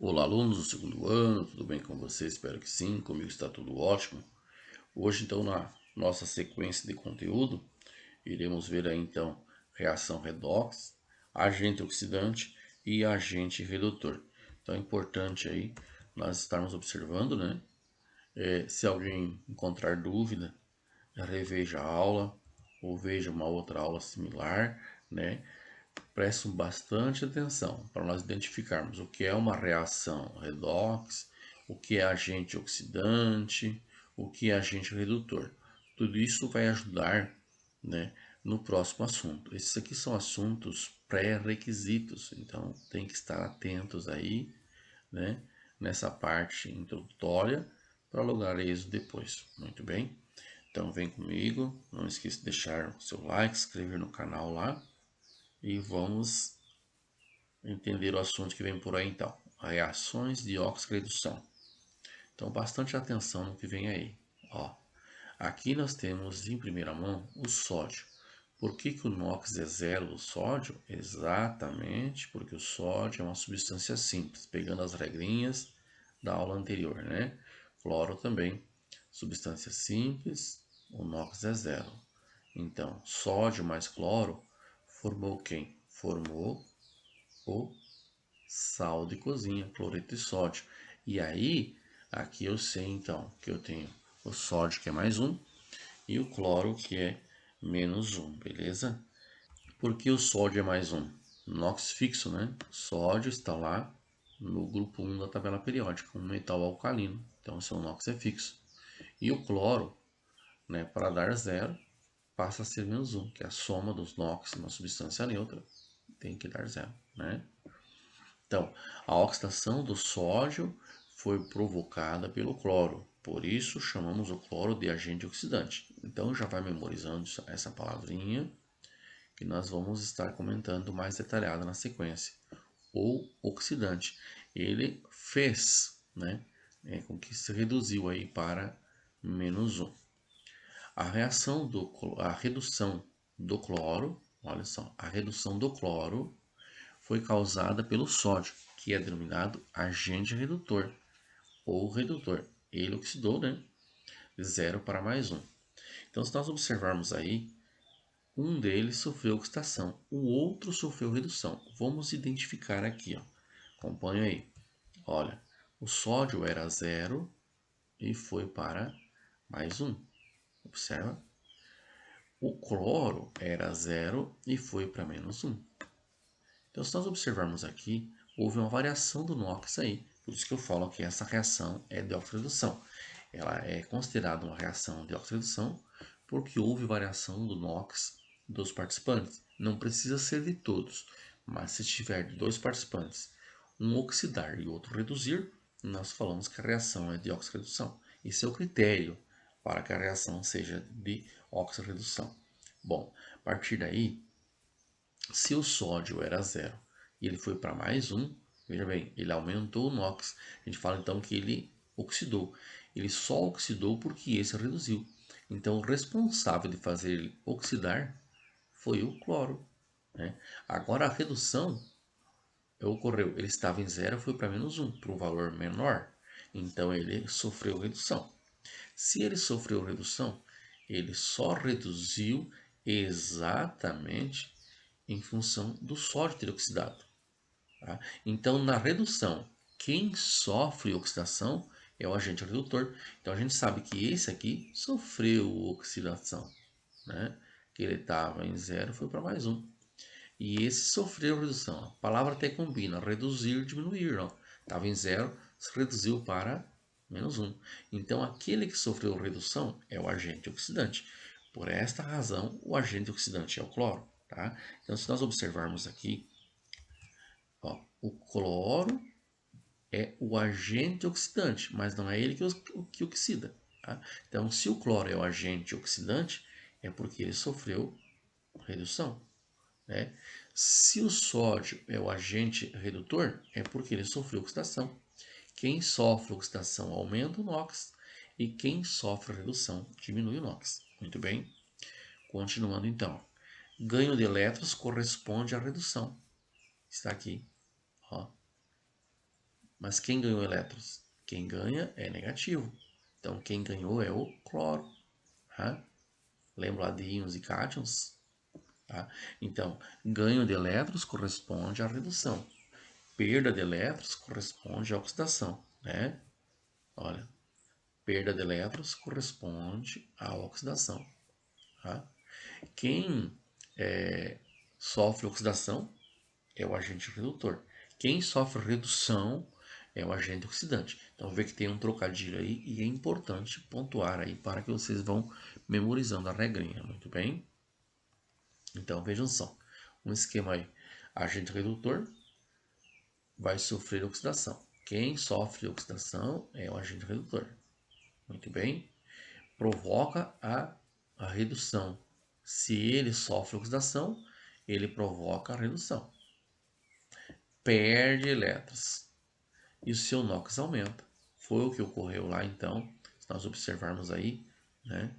Olá, alunos do segundo ano, tudo bem com vocês? Espero que sim, comigo está tudo ótimo. Hoje, então, na nossa sequência de conteúdo, iremos ver aí, então, reação redox, agente oxidante e agente redutor. Então, é importante aí nós estarmos observando, né? Se alguém encontrar dúvida, reveja a aula ou veja uma outra aula similar, né? Prestem bastante atenção para nós identificarmos o que é uma reação redox, o que é agente oxidante, o que é agente redutor. Tudo isso vai ajudar, né, no próximo assunto. Esses aqui são assuntos pré-requisitos, então tem que estar atentos aí, né, nessa parte introdutória para lograr êxito depois. Muito bem? Então vem comigo, não esqueça de deixar o seu like, se inscrever no canal lá e vamos entender o assunto que vem por aí então. Reações de oxirredução. Então, bastante atenção no que vem aí. Ó, aqui nós temos em primeira mão o sódio. Por que o NOx é zero do sódio? Exatamente porque o sódio é uma substância simples, pegando as regrinhas da aula anterior, né? Cloro também, substância simples, o NOx é zero. Então, sódio mais cloro formou quem? Formou o sal de cozinha, cloreto de sódio. E aí, aqui eu sei então que eu tenho o sódio que é mais um e o cloro que é menos um, beleza? Por que o sódio é mais um? NOx fixo, né? Sódio está lá no grupo 1 da tabela periódica, um metal alcalino, então seu NOx é fixo. E o cloro, né, para dar zero, passa a ser menos um, que é a soma dos NOx, uma substância neutra, tem que dar zero, né? Então, a oxidação do sódio foi provocada pelo cloro, por isso chamamos o cloro de agente oxidante. Então, já vai memorizando essa palavrinha que nós vamos estar comentando mais detalhada na sequência. O oxidante, ele fez, né, com que se reduziu aí para menos um. A redução do cloro, olha só, a redução do cloro foi causada pelo sódio, que é denominado agente redutor ou redutor. Ele oxidou, né? De 0 para mais um. Então, se nós observarmos aí, um deles sofreu oxidação, o outro sofreu redução. Vamos identificar aqui, ó. Acompanha aí. Olha, o sódio era 0 e foi para mais um. Observa. O cloro era 0 e foi para menos um. Então, se nós observarmos aqui, houve uma variação do NOx aí. Por isso que eu falo que essa reação é de oxirredução. Ela é considerada uma reação de oxirredução porque houve variação do NOx dos participantes. Não precisa ser de todos, mas se tiver de dois participantes, um oxidar e outro reduzir, nós falamos que a reação é de oxirredução. Esse é o critério para que a reação seja de oxirredução. Bom, a partir daí, se o sódio era zero e ele foi para mais um, veja bem, ele aumentou o NOx. A gente fala então que ele oxidou. Ele só oxidou porque esse reduziu. Então o responsável de fazer ele oxidar foi o cloro, né? Agora a redução ocorreu. Ele estava em zero, foi para menos um, para um valor menor. Então ele sofreu redução. Se ele sofreu redução, ele só reduziu exatamente em função do sódio ter oxidado. Tá? Então, na redução, quem sofre oxidação é o agente redutor. Então, a gente sabe que esse aqui sofreu oxidação, né? Que ele estava em zero, foi para mais um. E esse sofreu redução. A palavra até combina, reduzir, diminuir. Estava em zero, se reduziu para menos um. Então, aquele que sofreu redução é o agente oxidante. Por esta razão, o agente oxidante é o cloro. Tá? Então, se nós observarmos aqui, ó, o cloro é o agente oxidante, mas não é ele que oxida. Tá? Então, se o cloro é o agente oxidante, é porque ele sofreu redução. Né? Se o sódio é o agente redutor, é porque ele sofreu oxidação. Quem sofre oxidação aumenta o NOx e quem sofre redução diminui o NOx. Muito bem? Continuando então. Ganho de elétrons corresponde à redução. Está aqui. Ó. Mas quem ganhou elétrons? Quem ganha é negativo. Então, quem ganhou é o cloro. Tá? Lembra lá de íons e cátions? Tá? Então, ganho de elétrons corresponde à redução. Perda de elétrons corresponde à oxidação. Né? Olha, perda de elétrons corresponde à oxidação. Tá? Quem sofre oxidação é o agente redutor. Quem sofre redução é o agente oxidante. Então vê que tem um trocadilho aí e é importante pontuar aí para que vocês vão memorizando a regrinha, muito bem? Então vejam só, um esquema aí, agente redutor vai sofrer oxidação. Quem sofre oxidação é o agente redutor, muito bem? Provoca a redução. Se ele sofre oxidação, ele provoca a redução. Perde elétrons e o seu NOx aumenta. Foi o que ocorreu lá então, se nós observarmos aí, né,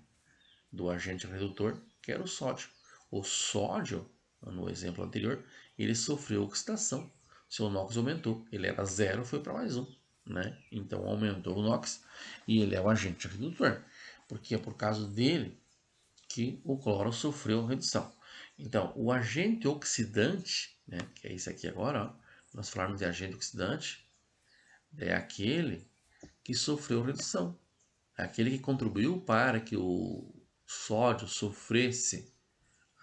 do agente redutor, que era o sódio. O sódio, no exemplo anterior, ele sofreu oxidação. Seu NOx aumentou. Ele era 0, foi para mais 1. Né? Então aumentou o NOx e ele é o agente redutor. Porque é por causa dele que o cloro sofreu redução. Então, o agente oxidante, né, que é esse aqui agora, ó, nós falarmos de agente oxidante, é aquele que sofreu redução, é aquele que contribuiu para que o sódio sofresse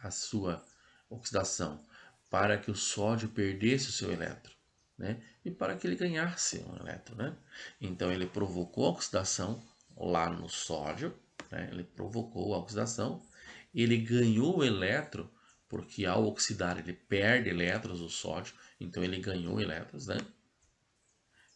a sua oxidação, para que o sódio perdesse o seu elétron, né? E para que ele ganhasse um elétron, né? Então ele provocou a oxidação lá no sódio, né? Ele provocou a oxidação, ele ganhou o elétron, porque ao oxidar ele perde elétrons do sódio, então ele ganhou elétrons, né?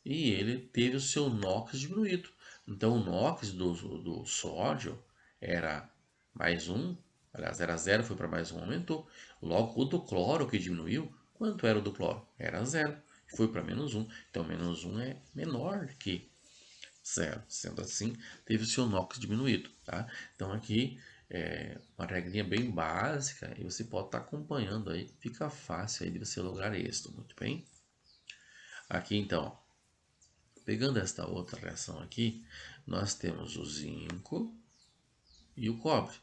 E ele teve o seu NOx diminuído. Então o NOx do sódio era mais 1, aliás, era 0, foi para mais 1, aumentou. Logo, o do cloro que diminuiu, quanto era o do cloro? Era 0, foi para menos 1. Então menos 1 é menor que 0. Sendo assim, teve o seu NOx diminuído. Tá? Então aqui é uma regrinha bem básica e você pode estar acompanhando aí. Fica fácil aí de você lograr êxito, muito bem? Aqui então, pegando esta outra reação aqui, nós temos o zinco e o cobre.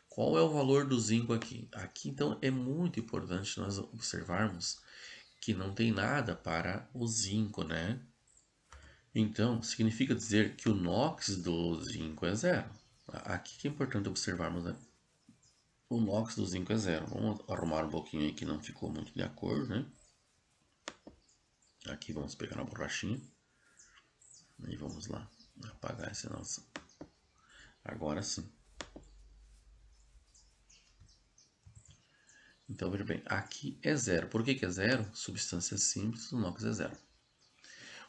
Qual é o valor do zinco aqui? Aqui então é muito importante nós observarmos que não tem nada para o zinco, né? Então, significa dizer que o NOx do zinco é 0. Aqui que é importante observarmos, né? O NOx do zinco é 0. Vamos arrumar um pouquinho aí que não ficou muito de acordo, né? Aqui vamos pegar uma borrachinha. E vamos lá, apagar esse nosso. Agora sim. Então, veja bem, aqui é 0. Por que é 0? Substância simples, o NOx é 0.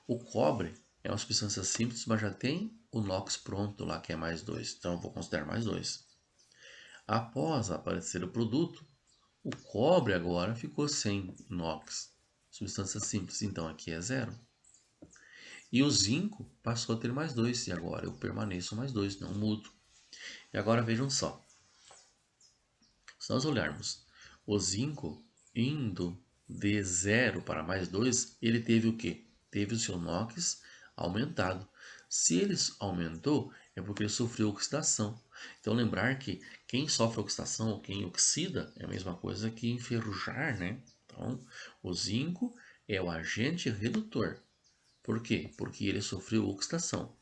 O cobre é uma substância simples, mas já tem o NOx pronto lá, que é mais 2. Então, eu vou considerar mais 2. Após aparecer o produto, o cobre agora ficou sem NOx, substância simples. Então, aqui é 0. E o zinco passou a ter mais 2. E agora eu permaneço mais 2, não mudo. E agora vejam só. Se nós olharmos o zinco indo de 0 para mais 2, ele teve o quê? Teve o seu NOx aumentado. Se ele aumentou, é porque ele sofreu oxidação. Então lembrar que quem sofre oxidação ou quem oxida é a mesma coisa que enferrujar, né? Então, o zinco é o agente redutor. Por quê? Porque ele sofreu oxidação.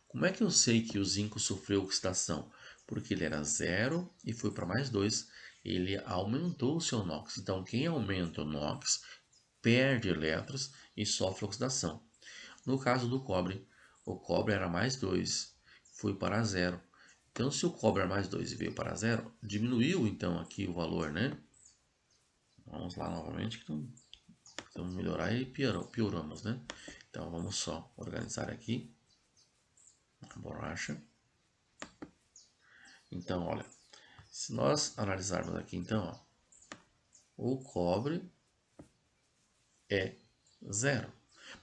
Como é que eu sei que o zinco sofreu oxidação? Porque ele era 0 e foi para mais 2. Ele aumentou o seu NOx. Então, quem aumenta o NOx perde elétrons e sofre oxidação. No caso do cobre, o cobre era mais 2, foi para 0. Então, se o cobre era mais 2 e veio para 0, diminuiu então aqui o valor, né? Vamos lá novamente, então vamos melhorar e pioramos, né? Então, vamos só organizar aqui a borracha. Então, olha, se nós analisarmos aqui, então, ó, o cobre é 0.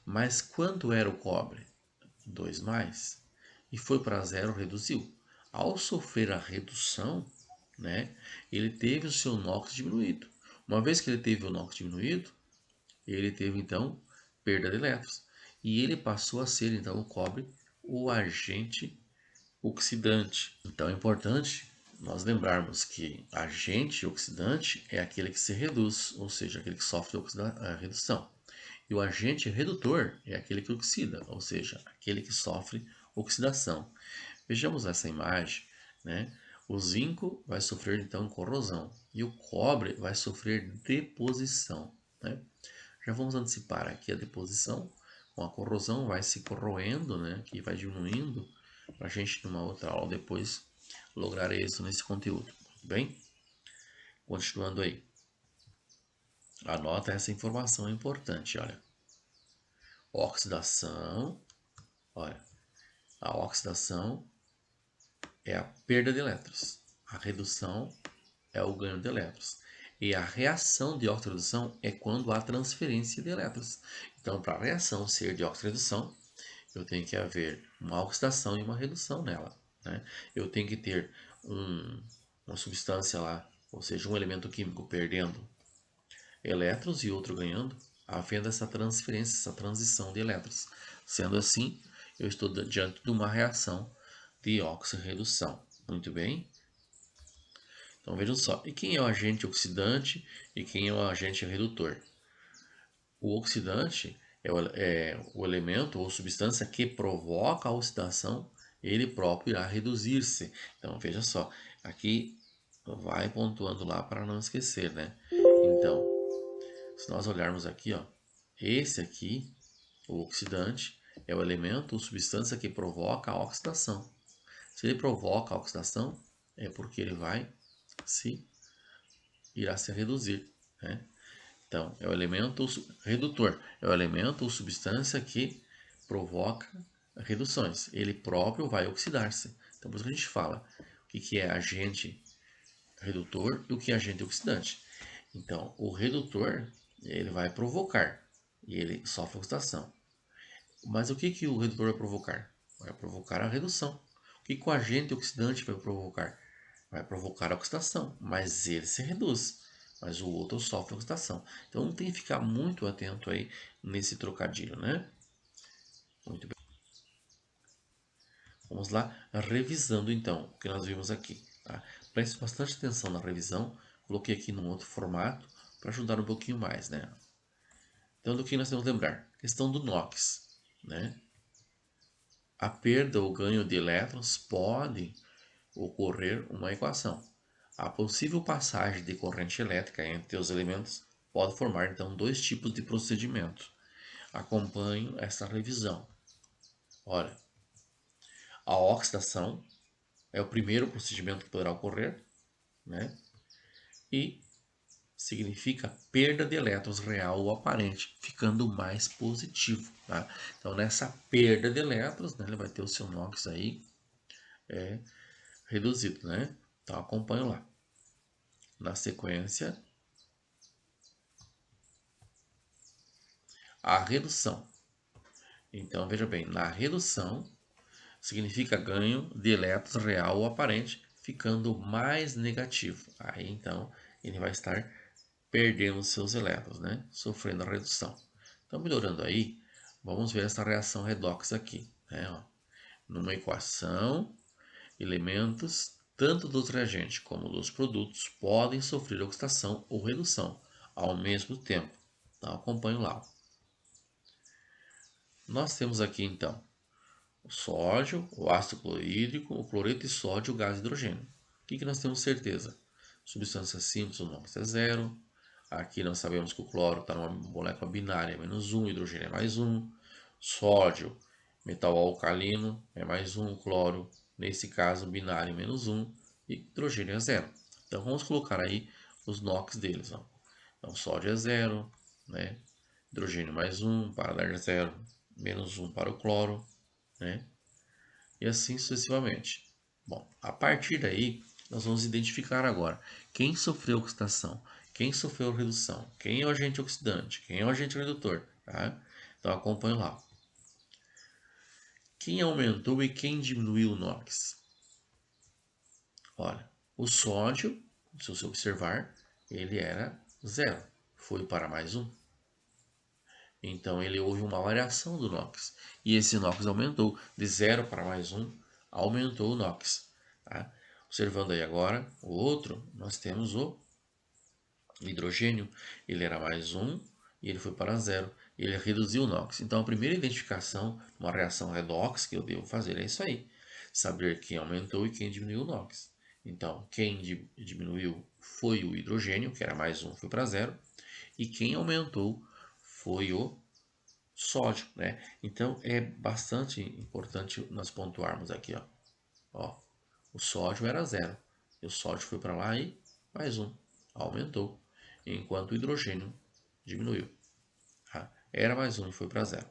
Mas quanto era o cobre? 2 mais. E foi para 0, reduziu. Ao sofrer a redução, né, ele teve o seu NOx diminuído. Uma vez que ele teve o NOx diminuído, ele teve, então, perda de elétrons. e ele passou a ser, então, o cobre, o agente oxidante. Então é importante nós lembrarmos que agente oxidante é aquele que se reduz, ou seja, aquele que sofre a redução. E o agente redutor é aquele que oxida, ou seja, aquele que sofre oxidação. Vejamos essa imagem, né? O zinco vai sofrer então corrosão e o cobre vai sofrer deposição, né? Já vamos antecipar aqui a deposição. Com a corrosão vai se corroendo, né? Que vai diminuindo para a gente numa outra aula depois lograr isso nesse conteúdo. Tudo bem? Continuando aí. Anota essa informação importante, olha. Oxidação, olha. A oxidação é a perda de elétrons. A redução é o ganho de elétrons. E a reação de oxirredução é quando há transferência de elétrons. Então, para a reação ser de oxirredução, eu tenho que haver uma oxidação e uma redução nela, né? Eu tenho que ter uma substância lá, ou seja, um elemento químico perdendo elétrons e outro ganhando, havendo essa transferência, essa transição de elétrons. Sendo assim, eu estou diante de uma reação de oxirredução. Muito bem? Então vejam só, e quem é o agente oxidante e quem é o agente redutor? O oxidante é o elemento ou substância que provoca a oxidação, ele próprio irá reduzir-se. Então veja só, aqui vai pontuando lá para não esquecer, né? Então, se nós olharmos aqui, ó, esse aqui, o oxidante, é o elemento ou substância que provoca a oxidação. Se ele provoca a oxidação, é porque ele irá se reduzir, né? Então, é o elemento redutor, é o elemento ou substância que provoca reduções. Ele próprio vai oxidar-se. Então, por isso que a gente fala o que é agente redutor e o que é agente oxidante. Então, o redutor, ele vai provocar e ele sofre oxidação. Mas o que o redutor vai provocar? Vai provocar a redução. O que o agente oxidante vai provocar? Vai provocar a oxidação, mas ele se reduz, mas o outro sofre oxidação. Então tem que ficar muito atento aí nesse trocadilho, né? Muito bem. Vamos lá, revisando então o que nós vimos aqui. Tá? Preste bastante atenção na revisão. Coloquei aqui num outro formato para ajudar um pouquinho mais, né? Então do que nós temos que lembrar? Questão do NOx, né? A perda ou ganho de elétrons pode ocorrer uma equação. A possível passagem de corrente elétrica entre os elementos pode formar então dois tipos de procedimento. Acompanho esta revisão. Olha, a oxidação é o primeiro procedimento que poderá ocorrer, né? E significa perda de elétrons real ou aparente, ficando mais positivo, tá? Então nessa perda de elétrons, né, ele vai ter o seu NOx aí reduzido, né? Então acompanho lá. Na sequência, a redução. Então, veja bem, na redução significa ganho de elétrons real ou aparente, ficando mais negativo. Aí, então, ele vai estar perdendo seus elétrons, né? Sofrendo a redução. Então, melhorando aí, vamos ver essa reação redox aqui, né? Ó, numa equação, elementos, tanto dos reagentes como dos produtos, podem sofrer oxidação ou redução ao mesmo tempo. Então, acompanhe lá. Nós temos aqui, então, o sódio, o ácido clorídrico, o cloreto de sódio e o gás de hidrogênio. O que nós temos certeza? Substância simples, o NOx é zero. Aqui nós sabemos que o cloro está numa molécula binária, menos 1, hidrogênio é mais 1. Sódio, metal alcalino, é mais 1, cloro, nesse caso binário menos 1, e hidrogênio é zero. Então vamos colocar aí os NOx deles. Ó. Então sódio é zero, né? Hidrogênio mais 1 para dar zero, menos 1 para o cloro, né? E assim sucessivamente. Bom, a partir daí, nós vamos identificar agora quem sofreu oxidação, quem sofreu redução, quem é o agente oxidante, quem é o agente redutor. Tá? Então acompanhe lá. Quem aumentou e quem diminuiu o NOx? Olha, o sódio, se você observar, ele era zero, foi para mais um. Então ele houve uma variação do NOx. E esse NOx aumentou de 0 para mais 1, aumentou o NOx. Tá? Observando aí agora o outro, nós temos o hidrogênio. Ele era mais 1 e ele foi para 0. Ele reduziu o NOx. Então a primeira identificação de uma reação redox que eu devo fazer é isso aí. Saber quem aumentou e quem diminuiu o NOx. Então quem diminuiu foi o hidrogênio, que era mais 1, foi para 0. E quem aumentou foi o sódio, né? Então é bastante importante nós pontuarmos aqui, ó, o sódio era 0, e o sódio foi para lá e mais 1, aumentou, enquanto o hidrogênio diminuiu, tá? Era mais 1 e foi para 0.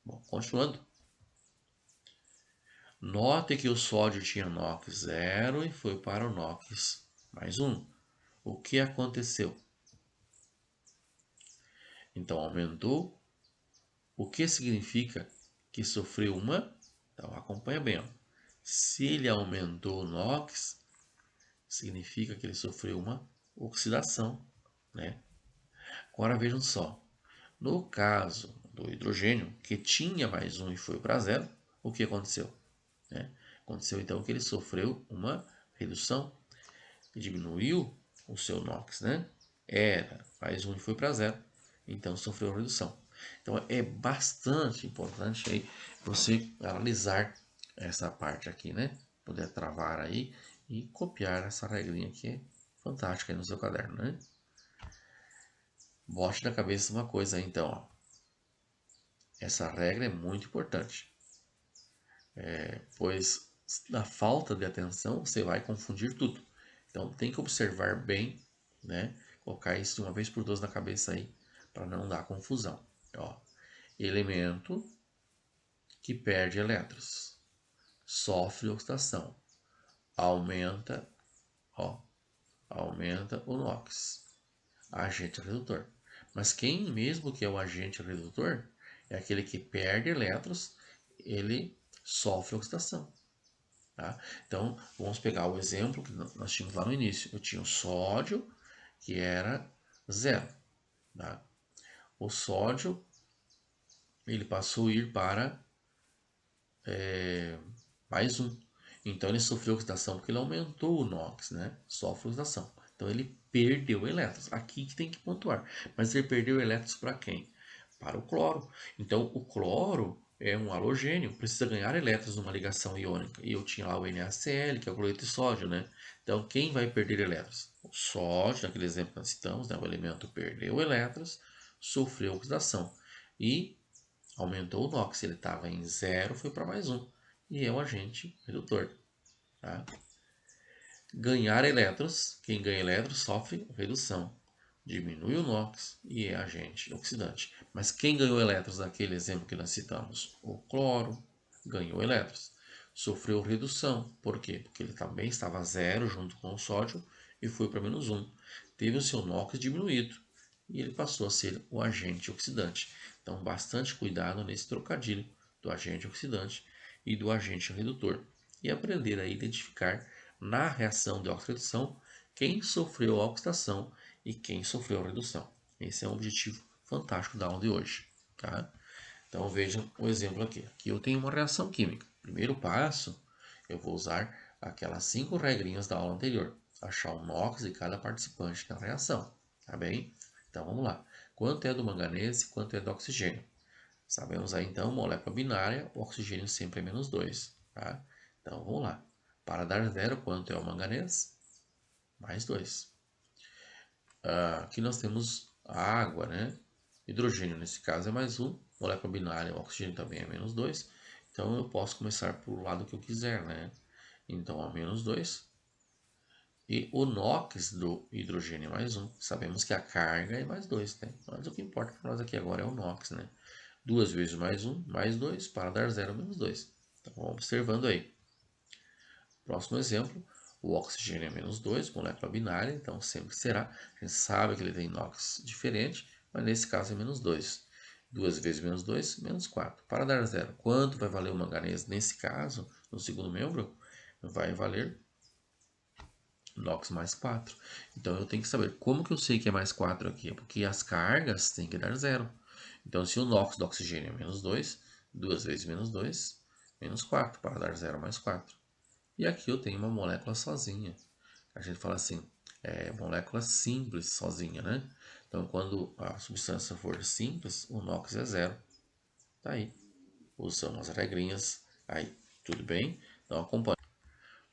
Bom, continuando. Note que o sódio tinha NOx 0 e foi para o NOx mais 1. O que aconteceu? Então aumentou. O que significa que sofreu uma? Então acompanha bem, ó. Se ele aumentou o NOx, significa que ele sofreu uma oxidação, né? Agora vejam só, no caso do hidrogênio, que tinha mais 1 e foi para 0, o que aconteceu? Né? Aconteceu então que ele sofreu uma redução, diminuiu o seu NOx, né? Era mais 1 e foi para 0, então sofreu redução. Então é bastante importante aí você analisar essa parte aqui, né? Poder travar aí e copiar essa regrinha que é fantástica aí no seu caderno, né? Bote na cabeça uma coisa aí, então, ó. Essa regra é muito importante, pois na falta de atenção você vai confundir tudo. Então tem que observar bem, né? Colocar isso de uma vez por todas na cabeça aí, para não dar confusão. Ó, elemento que perde elétrons sofre oxidação, aumenta, ó, aumenta o NOx, agente redutor. Mas quem mesmo que é o agente redutor é aquele que perde elétrons, ele sofre oxidação. Tá? Então, vamos pegar o exemplo que nós tínhamos lá no início. Eu tinha o sódio, que era 0. Tá? O sódio ele passou a ir para mais 1. Então, ele sofreu oxidação porque ele aumentou o NOx, né? Sofre oxidação. Então, ele perdeu elétrons. Aqui que tem que pontuar. Mas ele perdeu elétrons para quem? Para o cloro. Então, o cloro é um halogênio, precisa ganhar elétrons numa ligação iônica. E eu tinha lá o NaCl, que é o cloreto de sódio, né? Então, quem vai perder elétrons? O sódio, naquele exemplo que nós citamos, né? O elemento perdeu elétrons, sofreu oxidação. E aumentou o NOx. Ele estava em 0, foi para mais 1. E é o agente redutor. Tá? Ganhar elétrons, quem ganha elétrons sofre redução, diminui o NOx e é agente oxidante. Mas quem ganhou elétrons naquele exemplo que nós citamos? O cloro ganhou elétrons, sofreu redução. Por quê? Porque ele também estava a 0 junto com o sódio e foi para menos 1. Teve o seu NOx diminuído e ele passou a ser o agente oxidante. Então, bastante cuidado nesse trocadilho do agente oxidante e do agente redutor. E aprender a identificar na reação de oxidação quem sofreu a oxidação e quem sofreu a redução. Esse é um objetivo fantástico da aula de hoje. Tá? Então vejam o exemplo aqui. Aqui eu tenho uma reação química. Primeiro passo, eu vou usar aquelas 5 regrinhas da aula anterior. Achar o NOx de cada participante da reação. Tá bem? Então vamos lá. Quanto é do manganês e quanto é do oxigênio? Sabemos aí então, molécula binária, o oxigênio sempre é menos 2. Tá? Então vamos lá. Para dar 0, quanto é o manganês? Mais 2. Aqui nós temos a água, né? Hidrogênio nesse caso é mais 1. Molécula binária, o oxigênio também é menos 2. Então eu posso começar pelo lado que eu quiser, né? Então a menos 2. E o NOx do hidrogênio é mais 1. Sabemos que a carga é mais 2, né? Mas o que importa para nós aqui agora é o NOx, né? 2 vezes mais 1, mais 2, para dar 0, menos 2. Então, vamos observando aí. Próximo exemplo, o oxigênio é menos 2, molécula binária, então sempre será. A gente sabe que ele tem NOx diferente, mas nesse caso é menos 2. 2 vezes menos 2, menos 4. Para dar 0, quanto vai valer o manganês nesse caso, no segundo membro? Vai valer NOx mais 4. Então eu tenho que saber como que eu sei que é mais 4 aqui, é porque as cargas têm que dar 0. Então, se o NOx do oxigênio é menos 2, 2 vezes menos 2, menos 4, para dar 0 mais 4. E aqui eu tenho uma molécula sozinha. A gente fala assim, molécula simples sozinha, né? Então, quando a substância for simples, o NOx é 0. Tá aí. Usamos as regrinhas aí. Tudo bem? Então, acompanhe.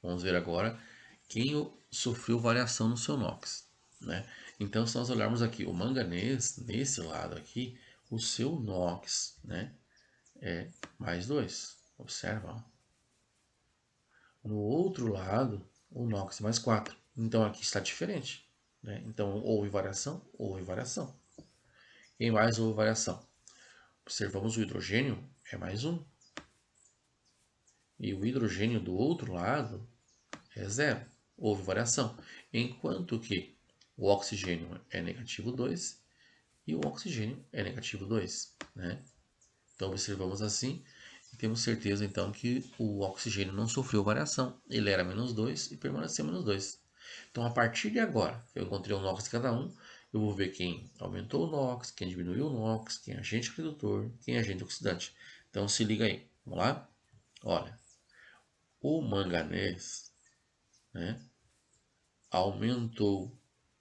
Vamos ver agora quem sofreu variação no seu NOx, né? Então, se nós olharmos aqui o manganês, nesse lado aqui, o seu NOx, né, é mais 2. Observa, ó. No outro lado, o NOx é mais 4. Então, aqui está diferente, né? Então, houve variação, houve variação. Quem mais houve variação? Observamos o hidrogênio, é mais 1. E o hidrogênio do outro lado é 0. Houve variação. Enquanto que o oxigênio é negativo 2 e o oxigênio é negativo 2, né? Então observamos assim e temos certeza então que o oxigênio não sofreu variação. Ele era menos 2 e permaneceu menos 2. Então a partir de agora, eu encontrei o NOx de cada um, eu vou ver quem aumentou o NOx, quem diminuiu o NOx, quem é agente redutor, quem é agente oxidante. Então se liga aí, vamos lá? Olha, o manganês, né, aumentou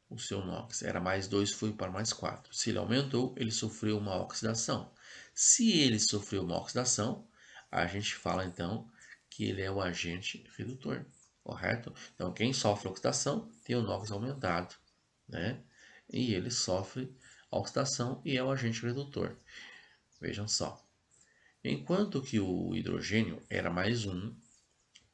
o seu NOx. Era mais 2, foi para mais 4. Se ele aumentou, ele sofreu uma oxidação. Se ele sofreu uma oxidação, a gente fala então que ele é o agente redutor, correto? Então, quem sofre oxidação tem o NOx aumentado, né? E ele sofre oxidação e é o agente redutor. Vejam só. Enquanto que o hidrogênio era mais 1,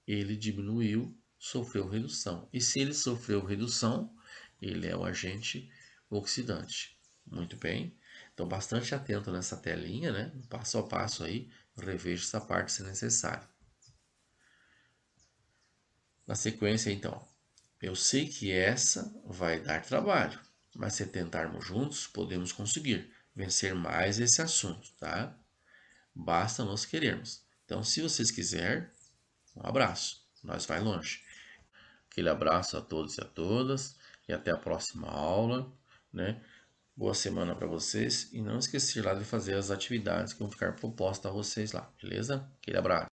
ele diminuiu, sofreu redução. E se ele sofreu redução, ele é o agente oxidante. Muito bem. Então, bastante atento nessa telinha, né? Passo a passo aí, reveja essa parte se necessário. Na sequência, então, eu sei que essa vai dar trabalho, mas se tentarmos juntos, podemos conseguir vencer mais esse assunto, tá? Basta nós querermos. Então, se vocês quiserem, um abraço. Nós vai longe. Aquele abraço a todos e a todas e até a próxima aula, né? Boa semana para vocês e não esquecer lá de fazer as atividades que vão ficar propostas a vocês lá, beleza? Aquele abraço.